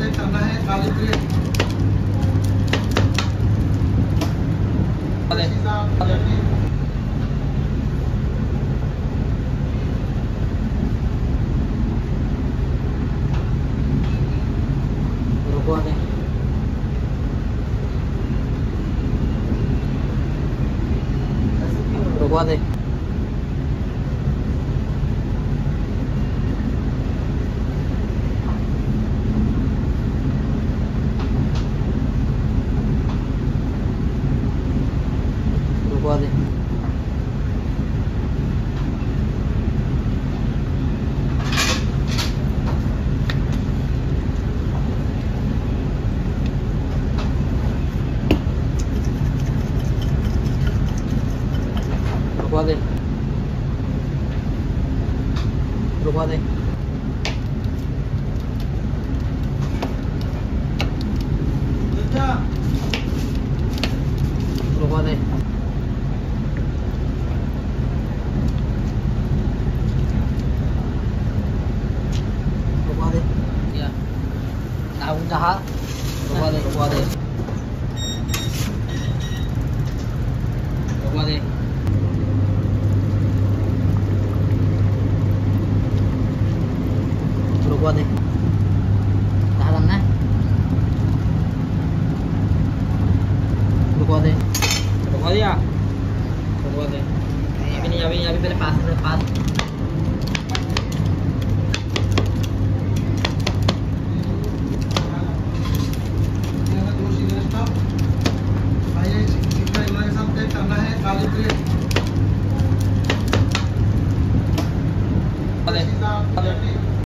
तय करना है काली प्लेट रुकवा दे रुकवा दे रुकवा दे रुकवा दे रुकवा दे रुकवा दे रुकवा दे या tahu dah रुकवा दे रुकवा दे रुकवा दे रुकवा दे tahan ना रुकवा दे रुकवा दिया रुकवा दे अभी नहीं अभी पहले पास